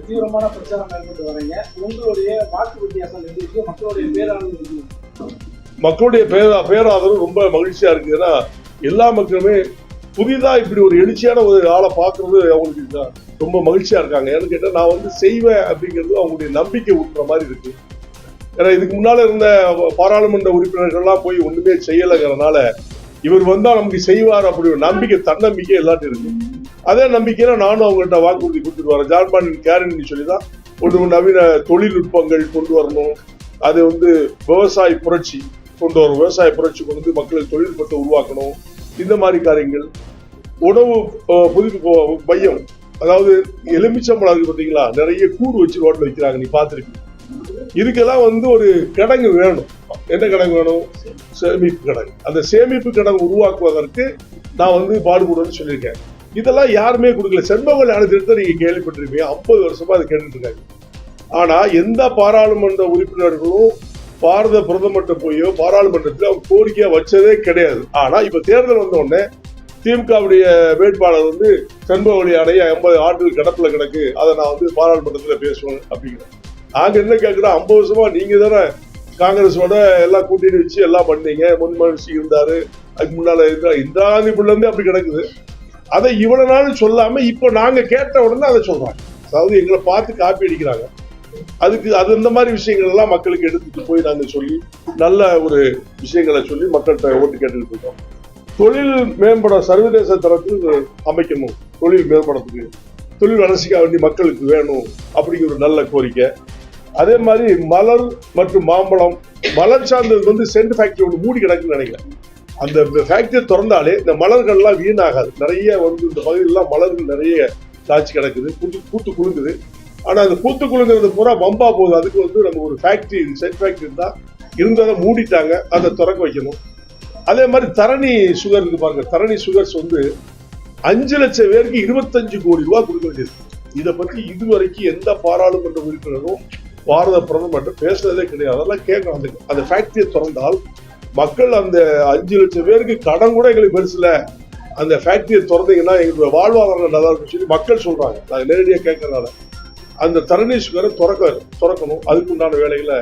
தீவிரமான பிரச்சாரம் மேற்கொண்டு வரீங்க. உங்களுடைய வாக்கு வித்தியாசம் இருக்கு, மக்களுடைய பேராதரவு மக்களுடைய பேராதரவு ரொம்ப மகிழ்ச்சியா இருக்கு. ஏன்னா எல்லா மக்களுமே புதிதா இப்படி ஒரு எழுச்சியான ஒரு ஆளை பார்க்கறது அவங்களுக்கு ரொம்ப மகிழ்ச்சியா இருக்காங்க. ஏன்னு கேட்டா நான் செய்வேன் அப்படிங்கிறது அவங்களுடைய நம்பிக்கை ஊட்டுற மாதிரி இருக்கு. ஏன்னா இதுக்கு முன்னால இருந்த பாராளுமன்ற உறுப்பினர்கள்லாம் போய் ஒண்ணுமே செய்யலைங்கிறதுனால இவர் வந்தா நமக்கு செய்வார் அப்படி ஒரு நம்பிக்கை, தன்னம்பிக்கை எல்லாத்தையும் இருக்கு. அதே நம்பிக்கையில நானும் அவங்கள்ட்ட வாக்குறுதி கொடுத்துட்டு வரேன். ஜார்மானின் கேரண்டி சொல்லிதான் ஒன்று நவீன தொழில்நுட்பங்கள் கொண்டு வரணும், அது விவசாய புரட்சி கொண்டு வரும், விவசாய புரட்சி கொண்டு மக்களுக்கு தொழில்நுட்பத்தை உருவாக்கணும், இந்த மாதிரி காரியங்கள். உணவு புதுப்பு மையம், அதாவது எலுமிச்சம்பழம் இருக்கு பார்த்தீங்களா, நிறைய கூடு வச்சு ரோட்ல வைக்கிறாங்க, நீ பார்த்துருக்கீங்க. இதுக்கெல்லாம் ஒரு கிடங்கு வேணும். என்ன கிடங்கு வேணும்? சேமிப்பு கிடங்கு. அந்த சேமிப்பு கிடங்கு உருவாக்குவதற்கு நான் பாடுபடுன்னு சொல்லியிருக்கேன். இதெல்லாம் யாருமே கொடுக்கல. செண்பகவல்லி ஆணைய திட்டத்தை நீங்க கேள்விப்பட்டிருப்பீங்க. 50 வருஷமா அதை கேட்டுட்டு இருக்காங்க. ஆனா எந்த பாராளுமன்ற உறுப்பினர்களும் பாரத பிரதமர்கிட்ட போயோ பாராளுமன்றத்தில் அவங்க கோரிக்கையா வச்சதே கிடையாது. ஆனா இப்ப தேர்தல் வந்த உடனே திமுகவுடைய வேட்பாளர் செண்பகவல்லி ஆணைய 50 ஆண்டுகள் கிடப்புல கிடக்கு, அதை நான் பாராளுமன்றத்துல பேசுவேன் அப்படிங்கிறேன். நாங்க என்ன கேட்கிறோம், 50 வருஷமா நீங்க தானே காங்கிரஸோட எல்லாம் கூட்டணி வச்சு எல்லாம் பண்ணீங்க, முன்மனுஷி இருந்தாரு, அதுக்கு முன்னால இந்திரா காந்தி பிள்ளை இருந்து அப்படி கிடக்குது. அதை இவ்வளவு நாள் சொல்லாம இப்ப நாங்க கேட்ட உடனே அதை சொல்றாங்க. அதாவது எங்களை பார்த்து காப்பி அடிக்கிறாங்க. அதுக்கு இந்த மாதிரி விஷயங்கள் எல்லாம் மக்களுக்கு எடுத்துட்டு போய் நாங்க சொல்லி நல்ல ஒரு விஷயங்களை சொல்லி மக்கள்கிட்ட ஓட்டு கேட்டுக்கிட்டு இருக்கோம். தொழில் மேம்பட சர்வதேச தரத்தில் அமைக்கணும், தொழில் மேம்படத்துக்கு தொழில் வளர்ச்சிக்காக வேண்டி மக்களுக்கு வேணும் அப்படிங்கிற ஒரு நல்ல கோரிக்கை. அதே மாதிரி மலர் மற்றும் மாம்பழம், மலர் சார்ந்தது சென்ட் ஃபேக்டரி ஒன்று மூடி கிடக்குன்னு நினைக்கிறேன். அந்த ஃபேக்டரியை திறந்தாலே இந்த மலர்கள்லாம் வீணாகாது. நிறைய இந்த பகுதியிலாம் மலர்கள் நிறைய காய்ச்சி கிடக்குது, பூத்து குலுங்குது. ஆனா அந்த பூத்து குலுங்குறது பூரா பம்பா போகுது. அதுக்கு நம்ம ஒரு ஃபேக்டரி, சென்ட் ஃபேக்டரி தான் இருந்ததை மூடிட்டாங்க, அதை திறக்க வைக்கணும். அதே மாதிரி தரணி சுகர் இருக்கு பாருங்க. தரணி சுகர்ஸ் 5 லட்சம் பேருக்கு 25 கோடி ரூபாய் கொடுக்க வேண்டியது. இதை பத்தி இதுவரைக்கும் எந்த பாராளுமன்ற உறுப்பினரும் பாரத பிரதமர் பேசுறதே கிடையாது. அதெல்லாம் கேட்கணும். அந்த ஃபேக்டரியை திறந்தால் மக்கள் அந்த 5 லட்சம் பேருக்கு கடன் கூட எங்களுக்கு பெருசுல, அந்த ஃபேக்டரியை திறந்தீங்கன்னா எங்களுடைய வாழ்வாதாரம் நல்லா இருக்கும் சொல்லி மக்கள் சொல்றாங்க. நாங்கள் நேரடியாக கேட்கறதால அந்த தரணி சுகரை திறக்கணும். அதுக்கு உண்டான வேலைகளை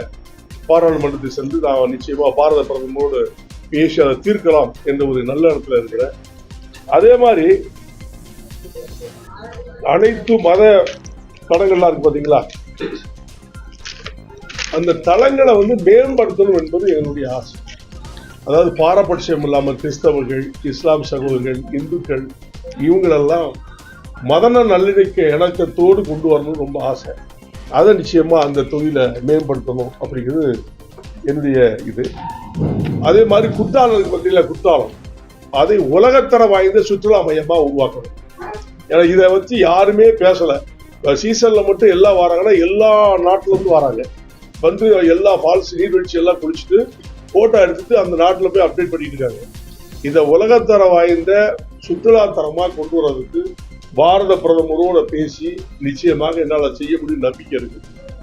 பாராளுமன்றத்தை சென்று நான் நிச்சயமா பாரத பிரதமரோடு பேசி அதை தீர்க்கலாம் என்ற ஒரு நல்ல இடத்துல இருக்கிறேன். அதே மாதிரி அனைத்து மத தலங்கள்லாம் இருக்கு பாத்தீங்களா, அந்த தலங்களை மேம்படுத்தணும் என்பது என்னுடைய ஆசை. அதாவது பாரபட்சம் இல்லாமல் கிறிஸ்தவர்கள், இஸ்லாம் சகோதரர்கள், இந்துக்கள் இவங்களெல்லாம் மதன நல்லிணக்க இணக்கத்தோடு கொண்டு வரணும்னு ரொம்ப ஆசை. அதை நிச்சயமா அந்த தொழிலை மேம்படுத்தணும் அப்படிங்கிறது என்னுடைய இது. அதே மாதிரி குற்றாலம் இருக்கு பார்த்தீங்களா, குற்றாலம் அதை உலகத்தர வாய்ந்த சுற்றுலா மையமா உருவாக்கணும். ஏன்னா இதை வச்சு யாருமே பேசல. சீசன்ல மட்டும் எல்லாம் வராங்கன்னா எல்லா நாட்டுல இருந்து வராங்க, எல்லா ஃபால்ஸ் நீர்வீழ்ச்சி எல்லாம் குளிச்சுட்டு போட்டோ எடுத்துட்டு அந்த நாட்டுல போய் அப்டேட் பண்ணிட்டு இருக்காங்க. இதை உலகத்தர வாய்ந்த சுற்றுலா தரமா கொண்டு வர்றதுக்கு பாரத பிரதமரோட பேசி நிச்சயமாக என்னால் செய்ய முடியும் நம்பிக்கை இருக்கு.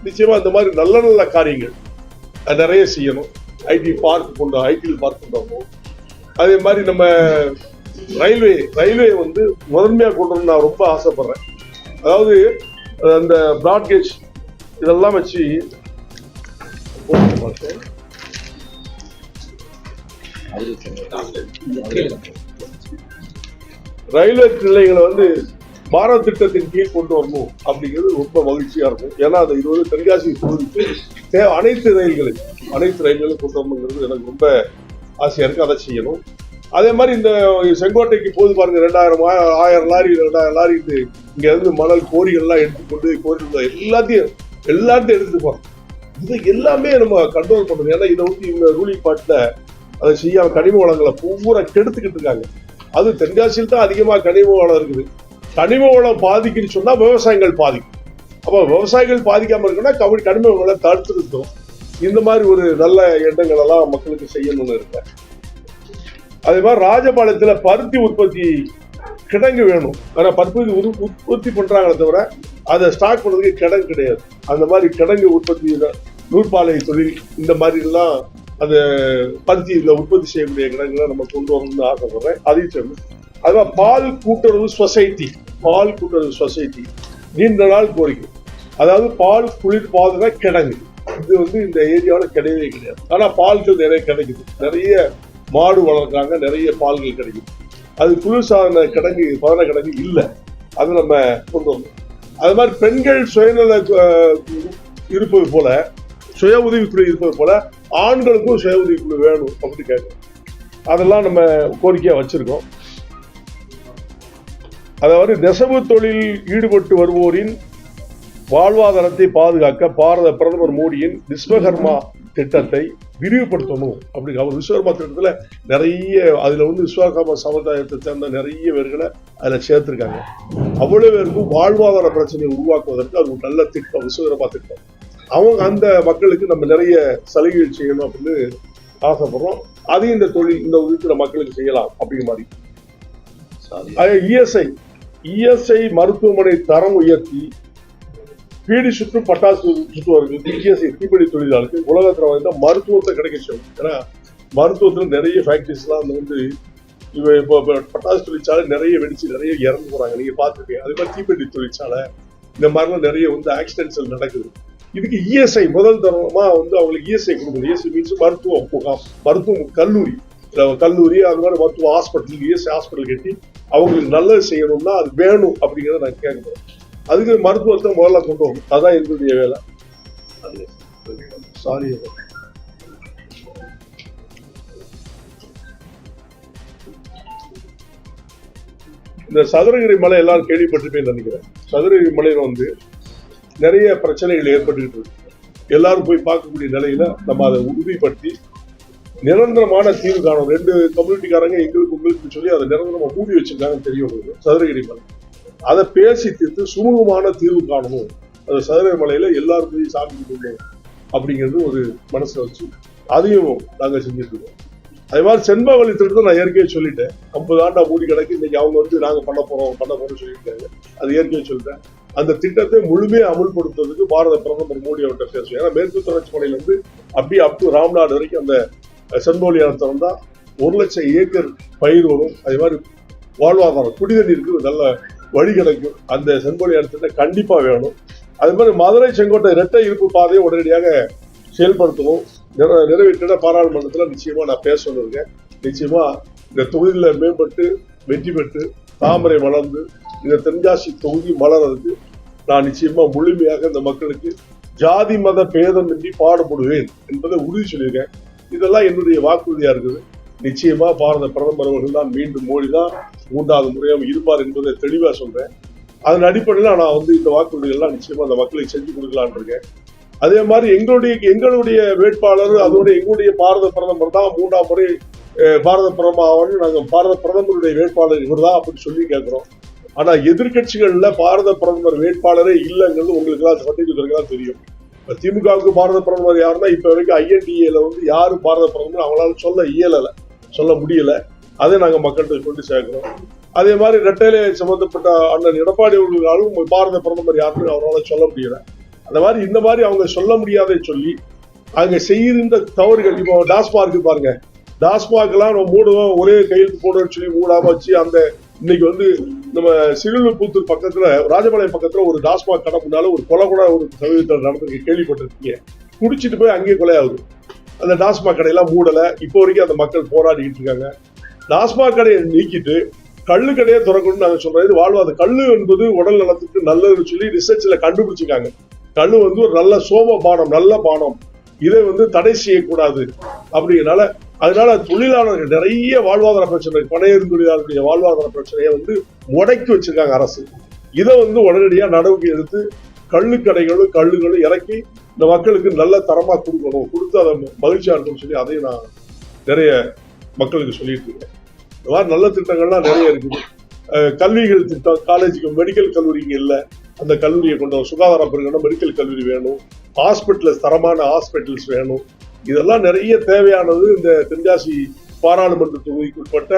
நிச்சயமா இந்த மாதிரி நல்ல நல்ல காரியங்கள் நிறைய செய்யணும். ஐடியில் பார்க் கொண்டு வரணும். அதே மாதிரி நம்ம ரயில்வே முதன்மையாக கொண்டு வரணும் நான் ரொம்ப ஆசைப்படுறேன். அதாவது அந்த பிராட்கேஜ் இதெல்லாம் வச்சு ரயில்வே நிலையங்களை பாரத் திட்டத்தின் கீழ் கொண்டு வரணும் அப்படிங்கிறது ரொம்ப மகிழ்ச்சியா இருக்கும். ஏன்னா அந்த 20 தென்காசி தொகுதிக்கு அனைத்து ரயில்களும் கொண்டு வரணுங்கிறது எனக்கு ரொம்ப ஆசையா இருக்கு. அதை செய்யணும். அதே மாதிரி இந்த செங்கோட்டைக்கு போது பாருங்க, 2000 லாரி இங்க இருந்து மணல் கோரிகள்லாம் எடுத்துக்கொண்டு எல்லாத்தையும் எடுத்துட்டு போறோம். இது எல்லாமே நம்ம கண்ட்ரோல் பண்ணணும். ஏன்னா இதை இவங்க ரூலிங் பார்ட்ல அதை செய்யாம கனிம வளங்களை பூரா கெடுத்துக்கிட்டு இருக்காங்க. அது தென்காசியில் தான் அதிகமாக கனிம வளம் இருக்குது. கனிம வளம் பாதிக்குன்னு சொன்னா விவசாயிகள் பாதிக்கும். அப்போ விவசாயிகள் பாதிக்காம இருக்குன்னா கனிம வளங்களை தடுத்துருக்கோம். இந்த மாதிரி ஒரு நல்ல எண்ணங்கள் எல்லாம் மக்களுக்கு செய்யணும்னு இருக்கேன். அதே மாதிரி ராஜபாளையத்துல பருத்தி உற்பத்தி கிடங்கு வேணும். ஆனா பருத்தி உற்பத்தி பண்றாங்களே தவிர அதை ஸ்டாக் பண்றதுக்கு கிடங்கு கிடையாது. அந்த மாதிரி கிடங்கு உற்பத்தி, நூற்பாலை தொழில், இந்த மாதிரி எல்லாம் அந்த பருத்தி உற்பத்தி செய்யக்கூடிய கிடங்குகளை நம்ம கொண்டு வரணும்னு ஆசைப்படுறேன். அதையும் சேர்ந்து அதான் பால் கூட்டுறவு சொசைட்டி நீண்ட நாள் கோரிக்கை. அதாவது பால் குளிர் பாதுகா கிடங்கு இது வந்து இந்த ஏரியாவில் கிடையவே கிடையாது. ஆனா பால்கள் நிறைய கிடைக்குது, நிறைய மாடு வளர்க்குறாங்க, நிறைய பால்கள் கிடைக்குது. அது குளிர்சாதன கிடங்கு பதன கிடங்கு இல்லை, அது நம்ம கொண்டு வந்தோம். அது மாதிரி பெண்கள் சுயநல இருப்பது போல, சுய உதவிக்குழு இருப்பது போல ஆண்களுக்கும் சுய உதவிக்குழு வேணும் அப்படின்னு கேட்கணும். அதெல்லாம் நம்ம கோரிக்கையா வச்சிருக்கோம். அதாவது நெசவு தொழிலில் ஈடுபட்டு வருவோரின் வாழ்வாதாரத்தை பாதுகாக்க பாரத பிரதமர் மோடியின் விஸ்வகர்மா திட்டத்தை விரிவுபடுத்தணும் அப்படி. அவர் விஸ்வகர்மா திட்டத்துல நிறைய அதுல வந்து விஸ்வகர்மா சமுதாயத்தை சேர்ந்த நிறைய பேர்களை அதுல சேர்த்திருக்காங்க. அவ்வளவு பேருக்கும் வாழ்வாதார பிரச்சனையை உருவாக்குவதற்கு அது ஒரு நல்ல திட்டம், விஸ்வகர்மா திட்டம். அவங்க அந்த மக்களுக்கு நம்ம நிறைய சலுகைகள் செய்யணும் அப்படின்னு ஆசைப்படுறோம். அதையும் இந்த தொழில் இந்த இருக்கிற மக்களுக்கு செய்யலாம் அப்படிங்கிற மாதிரி. இஎஸ்ஐ மருத்துவமனை தரம் உயர்த்தி பீடி சுற்றும் பட்டாசு சுற்றுவர்களுக்கு இஎஸ்ஐ தீப்பெடி தொழிலாளருக்கு உலகத்துல வந்து மருத்துவத்தை கிடைக்க செய்யும். ஏன்னா மருத்துவத்துல நிறைய ஃபேக்டரிஸ் எல்லாம் வந்து இப்போ பட்டாசு தொழிற்சாலை நிறைய வெடிச்சு நிறைய இறந்து போறாங்க, நீங்க பார்த்துருக்கீங்க. அதே மாதிரி தீப்பெட்டி தொழிற்சாலை இந்த மாதிரிலாம் நிறைய வந்து ஆக்சிடென்ட்ஸ் நடக்குது. இதுக்கு இஎஸ்ஐ முதல் தரமா வந்து அவங்களுக்கு இஎஸ்ஐ கொடுக்கணும். இஎஸ்ஐ மீன்ஸ் மருத்துவ கல்லூரி அது மாதிரி மருத்துவ ஹாஸ்பிட்டல், இஎஸ்ஐ ஹாஸ்பிட்டல் கட்டி அவங்களுக்கு நல்லது செய்யணும்னா அது வேணும் அப்படிங்கிறத நான் கேட்கிறேன். அதுக்கு மருத்துவத்தை முதல்ல கொண்டு வரும், அதான் என்னுடைய வேலை. சாரி, இந்த சதுரகிரி மலை எல்லாரும் கேள்விப்பட்டிருப்பேன்னு நினைக்கிறேன். சதுரகிரி மலையில வந்து நிறைய பிரச்சனைகள் ஏற்பட்டுக்கிட்டு இருக்கு. எல்லாரும் போய் பார்க்கக்கூடிய நிலையில நம்ம அதை உறுதிப்படுத்தி நிரந்தரமான தீர்வு காணும். 2 கம்யூனிட்டிக்காரங்க எங்களுக்கு உங்களுக்கு சொல்லி அதை நிரந்தரமா மூடி வச்சிருக்காங்கன்னு தெரியும் உங்களுக்கு. சதுரகிரி மலை அதை பேசி தீர்த்து சுமூகமான தீர்வு காணணும். அது சதுரகிரி மலையில எல்லாரும் போய் சாமி கும்பிடணும் அப்படிங்கிறது ஒரு மனசுல வச்சு அதையும் நாங்க செஞ்சுட்டு இருக்கோம். அதே மாதிரி செண்பகவல்லி திட்டத்தை நான் ஏற்கனவே சொல்லிட்டேன். 50 ஆண்டா மூடி கிடக்கு, இன்னைக்கு அவங்க வந்து நாங்க பண்ண போறோம்னு சொல்லியிருக்காங்க. அது ஏற்கனவே சொல்லிட்டேன். அந்த திட்டத்தை முழுமையாக அமுல்படுத்துறதுக்கு பாரத பிரதமர் மோடி அவர்கிட்ட பேசுவோம். ஏன்னா மேற்கு தொடர்ச்சி மலையில இருந்து அப்படியே அப் டு ராம்நாடு வரைக்கும் அந்த செண்பகவல்லி திறந்தா 1 லட்சம் ஏக்கர் பயிர் வரும். அதே மாதிரி வாழ்வாதாரம் குடிநீருக்கு நல்ல வழி கிடைக்கும். அந்த செண்பகவல்லி திட்டத்தை கண்டிப்பா வேணும். அதே மாதிரி மதுரை செங்கோட்டை இரட்டை இருப்பு பாதையை உடனடியாக செயல்படுத்தவும் நிறைவேற்ற பாராளுமன்றத்தில் நிச்சயமா நான் பேச சொல்லிருக்கேன். நிச்சயமா இந்த தொகுதியில மேம்பட்டு வெற்றி பெற்று தாமரை வளர்ந்து இந்த தென்காசி தொகுதி மலர்றதுக்கு நான் நிச்சயமா முழுமையாக இந்த மக்களுக்கு ஜாதி மத பேதமின்றி பாடுபடுவேன் என்பதை உறுதி சொல்லியிருக்கேன். இதெல்லாம் என்னுடைய வாக்குறுதியா இருக்குது. நிச்சயமா பாரத பிரதமர் அவர்கள் தான் மீண்டும் மோடி தான் 3வது முறையாக இருப்பார் என்பதை தெளிவா சொல்றேன். அதன் அடிப்படையில் நான் வந்து இந்த வாக்குறுதிகள்லாம் நிச்சயமா அந்த மக்களுக்கு செஞ்சு கொடுக்கலான் இருக்கேன். அதே மாதிரி எங்களுடைய வேட்பாளர் அதோட எங்களுடைய பாரத பிரதமர் தான் 3ஆம் முறை பாரத பிரதமர். நாங்க பாரத பிரதமருடைய வேட்பாளர் இவர் தான் அப்படின்னு சொல்லி கேட்கிறோம். ஆனா எதிர்கட்சிகள்ல பாரத பிரதமர் வேட்பாளரே இல்லைங்கிறது உங்களுக்கு எல்லாம் சட்டத்துக்கு தெரியும். திமுகவுக்கு பாரத பிரதமர் யாருன்னா இப்ப வரைக்கும் INDA வந்து யாரு பாரத பிரதமர் அவங்களால சொல்ல முடியல. அதை நாங்க மக்கள்கிட்ட கொண்டு சேர்க்கிறோம். அதே மாதிரி ரெட்டையிலே சம்பந்தப்பட்ட அண்ணன் எடப்பாடி அவர்களாலும் பாரத பிரதமர் யாருன்னு அவரால் சொல்ல முடியல. அந்த மாதிரி இந்த மாதிரி அவங்க சொல்ல முடியாத சொல்லி அங்க செய்கின்ற தவறுகள். இப்போ டாஸ்மார்க் பாருங்க, டாஸ்மாக் எல்லாம் நம்ம மூடுவோம், ஒரே கையெழுத்து போடுறோம்னு சொல்லி மூடாம வச்சு அந்த இன்னைக்கு வந்து நம்ம சிறுவில்புத்தூர் பக்கத்துல ராஜபாளையம் பக்கத்துல ஒரு டாஸ்மாக் கடை முன்னால ஒரு கொலை கூட ஒரு சமீபத்தில் நடந்து கேள்விப்பட்டிருக்கீங்க. குடிச்சிட்டு போய் அங்கேயே கொலையாகுது. அந்த டாஸ்மாக் கடையெல்லாம் மூடல. இப்போ வரைக்கும் அந்த மக்கள் போராடிக்கிட்டு இருக்காங்க. டாஸ்மாக் கடையை நீக்கிட்டு கள்ளு கடையை திறக்கணும்னு நாங்க சொல்றோம். இது வாழ்வாத கள்ளு என்பது உடல் நலத்துக்கு நல்லதுன்னு சொல்லி ரிசர்ச்ல கண்டுபிடிச்சிருக்காங்க. கள்ளு வந்து ஒரு நல்ல நல்ல பானம், இதை வந்து தடை செய்யக்கூடாது அப்படிங்கிறனால அதனால தொழிலாளர்கள் நிறைய வாழ்வாதார பிரச்சனை, பனையேறும் தொழிலாளர்களுடைய வாழ்வாதார பிரச்சனையை வந்து முடக்கி வச்சிருக்காங்க அரசு. இதை வந்து உடனடியாக நடவடிக்கை எடுத்து கள்ளுகளும் இறக்கி இந்த மக்களுக்கு நல்ல தரமா கொடுக்கணும், கொடுத்து அதை மகிழ்ச்சியா இருக்கும்னு சொல்லி அதையும் நான் நிறைய மக்களுக்கு சொல்லிட்டு இருக்கேன். இந்த மாதிரி நல்ல திட்டங்கள்லாம் நிறைய இருக்குது. கல்விகள் திட்டம், காலேஜுக்கு மெடிக்கல் கல்லூரிங்க இல்லை, அந்த கல்லூரியை கொண்டு சுகாதாரம் பெருகணும், மெடிக்கல் கல்லூரி வேணும், ஹாஸ்பிட்டல்ஸ் தரமான ஹாஸ்பிட்டல்ஸ் வேணும். இதெல்லாம் நிறைய தேவையானது இந்த தென்காசி பாராளுமன்ற தொகுதிக்கு உட்பட்ட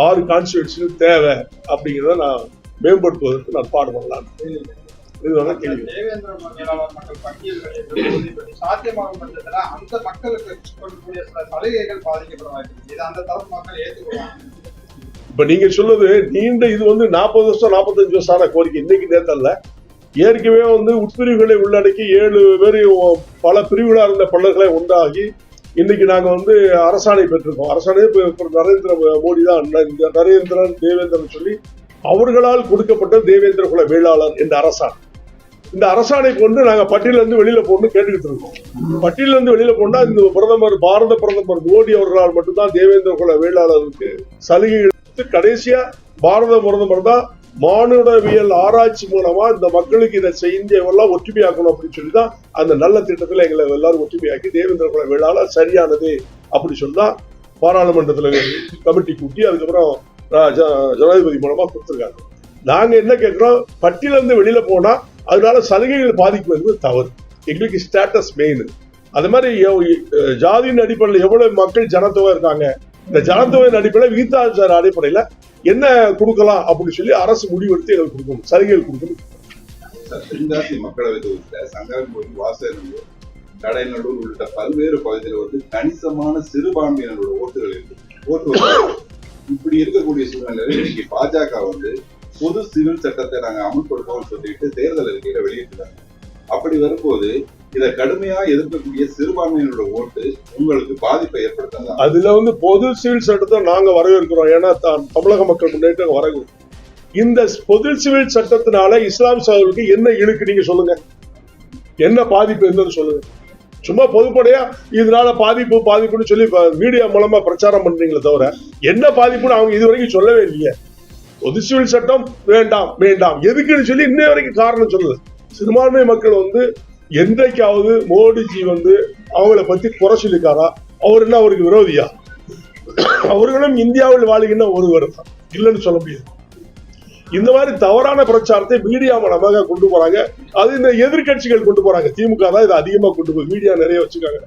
6 கான்ஸ்டிடியூன்சியும் தேவை. அப்படிங்கிறத நான் மேம்படுத்துவதற்கு நான் பாடுபடலாம். இதுதான் கேள்வி. சாத்தியமாகும் பட்சத்துல அந்த மக்களுக்கு சலுகைகள் பாதிக்கப்பட வாய்ப்பு அந்த தரப்பு மக்கள் ஏற்றுக்கொள்வாங்க. இப்ப நீங்க சொல்றது நீண்ட இது 40 வருஷம் 45 வருஷம் ஆன கோரிக்கை இன்னைக்கு நேரத்தில் ஏற்கனவே உட்பிரிவுகளை உள்ளடக்கி 7 பேர் பல பிரிவுகளா இருந்த பல்லர்களை ஒன்றாகி இன்னைக்கு நாங்க அரசாணை பெற்றிருக்கோம். அரசாணை நரேந்திர மோடி தான் நரேந்திரன் தேவேந்திரன் சொல்லி அவர்களால் கொடுக்கப்பட்ட தேவேந்திர குல வேளாளர் என்ற அரசாணை. இந்த அரசாணை கொண்டு நாங்க பட்டியல இருந்து வெளியில போகணும்னு கேட்டுக்கிட்டு இருக்கோம். பட்டியல இருந்து வெளியில போனா இந்த பாரத பிரதமர் மோடி அவர்களால் மட்டும்தான் தேவேந்திர குல வேளாளருக்கு சலுகை எடுத்து கடைசியா பாரத பிரதமர் தான் மானுடவியல் ஆராய்ச்சி மூலமா இந்த மக்களுக்கு இதை செஞ்சவெல்லாம் ஒற்றுமையாக்கணும் அப்படின்னு சொல்லிதான் அந்த நல்ல திட்டத்துல எங்களை எல்லாரும் ஒற்றுமையாக்கி தேவேந்திர குல வேளாளர் சரியானது அப்படி சொன்னா பாராளுமன்றத்துல கமிட்டி கூட்டி அதுக்கப்புறம் ஜனாதிபதி மூலமா கொடுத்துருக்காங்க. நாங்க என்ன கேட்கிறோம், பட்டியல இருந்து வெளியில போனா அதனால சலுகைகள் பாதிக்கும் என்பது தவறு. எங்களுக்கு ஸ்டேட்டஸ் மெயின். அது மாதிரி ஜாதியின் அடிப்படையில் எவ்வளவு மக்கள் ஜனத்தொகை இருக்காங்க, இந்த ஜனத்தொகையின் அடிப்படையில் விகிதாச்சார அடிப்படையில என்ன கொடுக்கலாம் அப்படின்னு சொல்லி அரசு முடிவெடுத்து எங்களுக்கு கொடுக்கணும், சலுகைகள் கொடுக்கணும். தென்காசி மக்களவை தொகுதியில் சங்கரன்கோயில், வாசநல்லூர், கடைநல்லூர் உள்ளிட்ட பல்வேறு பகுதியில் கணிசமான சிறுபான்மையினரோட ஓட்டுகள் இருக்கு. இப்படி இருக்கக்கூடிய சூழ்நிலையில் இன்னைக்கு பாஜக பொது சிவில் சட்டத்தை நாங்க அமல்படுத்தோம்னு சொல்லிட்டு தேர்தல் அறிக்கையில வெளியிட்டாங்க. அப்படி வரும்போது இதை கடுமையா எதிர்க்கக்கூடிய சிறுபான்மையினரோட ஓட்டு உங்களுக்கு பாதிப்பை ஏற்படுத்தாங்க. அதுல பொது சிவில் சட்டத்தை நாங்க வரவேற்கிறோம். ஏன்னா தமிழக மக்கள் முன்னேற்ற வரவேற்கிறோம். இந்த பொது சிவில் சட்டத்தினால இஸ்லாம் சகோதரர்களுக்கு என்ன இழுக்கு நீங்க சொல்லுங்க, என்ன பாதிப்பு என்னன்னு சொல்லுங்க. சும்மா பொதுப்படையா இதனால பாதிப்புன்னு சொல்லி மீடியா மூலமா பிரச்சாரம் பண்றீங்களே தவிர என்ன பாதிப்புன்னு அவங்க இது வரைக்கும் சொல்லவே இல்லையே. பொது சிவில் சட்டம் வேண்டாம் வேண்டாம் எதுக்குன்னு சொல்லி இன்ன வரைக்கும் காரணம் சொல்லுது. சிறுபான்மை மக்கள் என்றைக்காவது மோடிஜி அவங்கள பத்தி குறை சொல்லிக்காரா? அவர் என்ன அவருக்கு விரோதியா? அவர்களும் இந்தியாவில் வாழ்கின்ற ஒருவர் தான், இல்லைன்னு சொல்ல முடியாது. இந்த மாதிரி தவறான பிரச்சாரத்தை மீடியா மூலமாக கொண்டு போறாங்க. அது இந்த எதிர்கட்சிகள் கொண்டு போறாங்க. திமுக தான் இதை அதிகமா கொண்டு போய் மீடியா நிறைய வச்சுக்காங்க.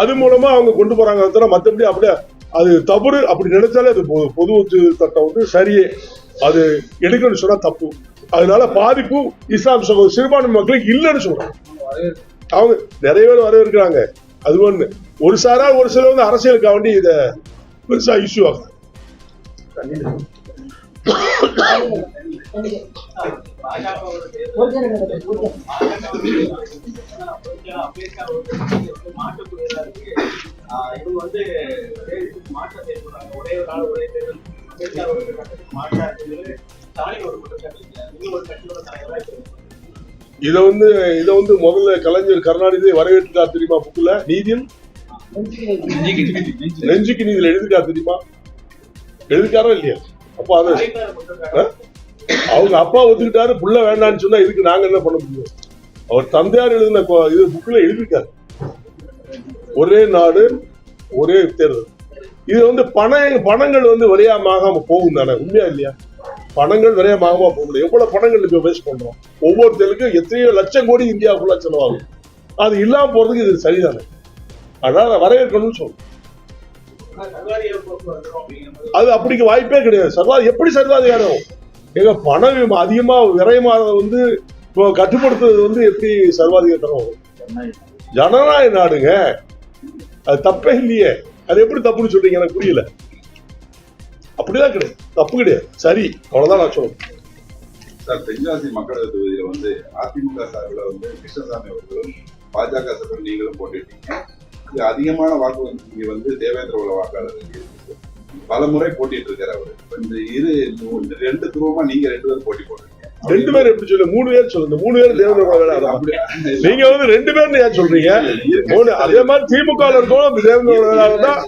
அது மூலமா அவங்க கொண்டு போறாங்க. மற்றபடி அப்படியே அது தவறு அப்படி நினைச்சாலே அது பொது சட்டம் சரியே, அது எடுக்கணும்னு சொன்னா தப்பு. அதனால பாதிப்பு இஸ்லாம் சிறுபான்மை மக்களுக்கு இல்லைன்னு சொல்றாங்க. அவங்க நிறைய பேர் வரவேற்கிறாங்க. அது ஒண்ணு. ஒரு சாரா ஒரு சில அரசியலுக்காக வேண்டி இத பெருசா இஷ்யூ ஆகும். இத முதல்ல கலைஞர் கருணாநிதி வரவேற்றார் தெரியுமா? புக்குல நீதியில் நெஞ்சுக்கு நீதியில் எழுதிருக்காரு தெரியுமா? எழுதிருக்காரா இல்லையா? அப்ப அது அவங்க அப்பா ஒத்துக்கிட்டாரு, புள்ள வேண்டான்னு சொன்னா இதுக்கு நாங்க என்ன பண்ண முடியும்? அவர் தந்தையார் எழுதின இது புக்ல எழுதிருக்காரு. ஒரே நாடு ஒரே தேர்தல். இது பணங்கள் விரையமாகாம போகும் தானே, உண்மையா இல்லையா? பணங்கள் விரையமாகாம போகல. எவ்வளவு பணங்கள் இப்ப வேஸ்ட் பண்றோம்? ஒவ்வொரு தேர்தலுக்கும் எத்தனையோ லட்சம் கோடி இந்தியாவுக்குள்ள செலவாகும். அது இல்லாம போறதுக்கு இது சரிதானே. அதனால வரவேற்கணும்னு சொல்றோம். அது அப்படிக்கு வாய்ப்பே கிடையாது. சர்வாதி எப்படி சர்வாதிகாரம்? எங்க பணம் அதிகமா விரயமானது இப்போ கட்டுப்படுத்துறது எப்படி சர்வாதிகாரம்? ஜனநாயக நாடுங்க, அது தப்பே இல்லையே. அது எப்படி தப்புன்னு சொல்றீங்க? எனக்கு புரியல. அப்படிதான் கிடையாது, தப்பு கிடையாது, சரி, அவ்வளவுதான் நான் சொல்றேன். சார், தென்காசி மக்களவை தொகுதியில அதிமுக சார்பில் கிருஷ்ணசாமி அவர்களும் பாஜக சார்பில் நீங்களும் போட்டிட்டீங்க. அதிகமான வாக்கு வங்கி தேவேந்திர குல வாக்காளர்கள் பல முறை போட்டிட்டு இருக்காரு அவரு. இந்த ரெண்டு துருவமா நீங்க 2 பேரும் போட்டி போடுறீங்க. 2 பேர் எப்படி சொல்லுங்க? 3 பேர் சொல்லுங்க. 3 பேர் தேவேந்திர குல வேளாளர். நீங்க 2 பேர் ஏன் சொல்றீங்க? அதே மாதிரி திமுக இருக்கோம் தேவேந்திர குல வேளாளர் தான்,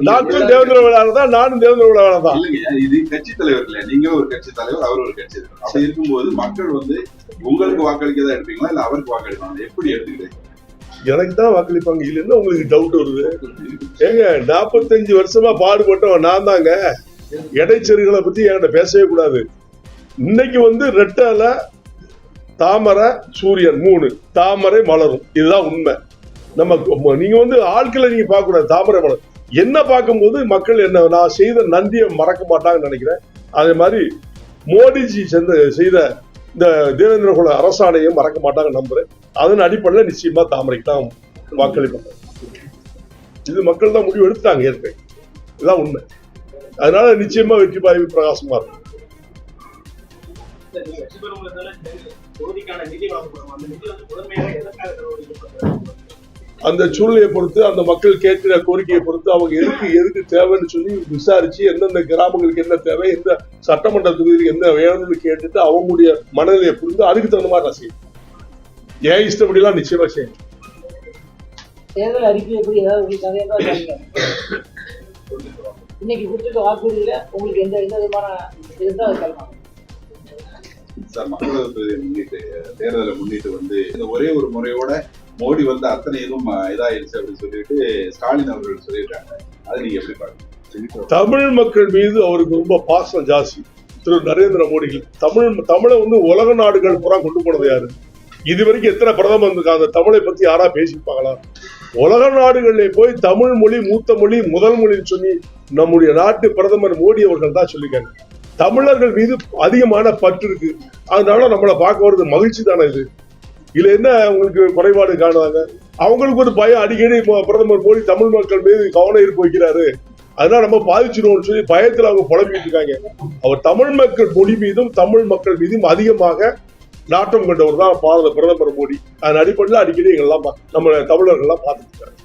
டாக்டர் தேவேந்திர வேளாளர் தான், நானும் தேவேந்திர குல வேளாளர் தான். இது கட்சி தலைவர் இல்ல, நீங்க ஒரு கட்சி தலைவர், அவர் ஒரு கட்சி தலைவர். அப்படி இருக்கும்போது மக்கள் உங்களுக்கு வாக்களிக்க தான் எடுப்பீங்களா இல்ல அவருக்கு வாக்களிப்பாங்க? எப்படி எடுத்துக்கிறீங்க? எனக்கு தான் வாக்களிப்பாங்க. இல்லைன்னா உங்களுக்கு டவுட் வருது. ஏங்க 45 வருஷமா பாடுபட்டவன் நான் தாங்க. இடைச்செருகளை பத்தி என்கிட்ட பேசவே கூடாது. இன்னைக்கு ரெட்டல தாமரை சூரியன் 3 தாமரை மலரும், இதுதான் உண்மை. நம்ம நீங்க ஆட்களை நீங்க பார்க்க கூடாது. தாமரை மலர் என்ன பார்க்கும்போது மக்கள் என்ன நான் செய்த நன்றியை மறக்க மாட்டாங்கன்னு நினைக்கிறேன். அதே மாதிரி மோடிஜி செய்த இந்த தேவேந்திர குல அரசாணையை மறக்க மாட்டாங்க நம்புறேன். அதன் அடிப்படையில் நிச்சயமா தாமரைக்கு தான் வாக்களிப்பாங்க. இது மக்கள் தான் முடிவு எடுத்தாங்க ஏற்கனவே. இதுதான் உண்மை. அதனால நிச்சயமா வெற்றி வாய்ப்பு பிரகாசமா இருக்கும். அந்த சூழ்நிலையை பொறுத்து, அந்த மக்கள் கேட்கிற கோரிக்கையை பொறுத்து, அவங்க எதுக்கு தேவைன்னு சொல்லி விசாரிச்சு எந்தெந்த கிராமங்களுக்கு என்ன தேவை, எந்த சட்டமன்ற தொகுதிக்கு என்ன வேணும்னு கேட்டுட்டு அவங்களுடைய மனநிலையை புரிந்து அதுக்கு தகுந்த மாதிரி நான் செய்யணும். ஏன் இஷ்டப்படிலாம் நிச்சயமா செய்யணும். தேர்தல் அறிக்கை எப்படி ஏதாவது இன்னைக்கு கொடுத்துட்டு வாக்குறுதியில உங்களுக்கு எந்த விதமான இருந்தால் அது சொல்லலாம் சார். மக்களவை முன்னிட்டு தேர்தலை முன்னிட்டு வந்து இந்த ஒரே ஒரு முறையோட மோடி வந்து அத்தனை இதுவும் இதாயிருச்சு அப்படின்னு சொல்லிட்டு ஸ்டாலின் அவர்கள் சொல்லியிருக்காங்க. அதை நீங்க எப்படி பாருங்க? தமிழ் மக்கள் மீது அவருக்கு ரொம்ப பாசம் ஜாஸ்தி திரு நரேந்திர மோடிக்கு. தமிழை வந்து உலக நாடுகள் புறா கொண்டு போனது யாரு? இதுவரைக்கும் எத்தனை பிரதமர் இருக்காங்க தமிழை பத்தி யாரா பேசிப்பாங்களா? உலக நாடுகளில் போய் தமிழ் மொழி மூத்த மொழி முதல் மொழின்னு சொல்லி நம்முடைய நாட்டு பிரதமர் மோடி அவர்கள் தான் சொல்லிக்காங்க. தமிழர்கள் மீது அதிகமான பற்று இருக்கு. அதனால நம்மளை பார்க்க வருது மகிழ்ச்சி தானே இது. இதுல என்ன உங்களுக்கு குறைபாடு காணுவாங்க? அவங்களுக்கு ஒரு பயம், அடிக்கடி பிரதமர் மோடி தமிழ் மக்கள் மீது கவனம் ஈர்ப்பு வைக்கிறாரு, அதனால நம்ம பாதிச்சிடுவோம்னு சொல்லி பயத்துல அவங்க புலம்பிட்டு இருக்காங்க. அவர் தமிழ் மக்கள் மொழி மீதும் தமிழ் மக்கள் மீதும் அதிகமாக நாட்டம் கொண்டவர் தான் பாரத பிரதமர் மோடி. அதன் அடிப்படையில் அடிக்கடி எங்கெல்லாம் நம்ம தமிழர்கள்லாம் பார்த்துட்டு இருக்காங்க.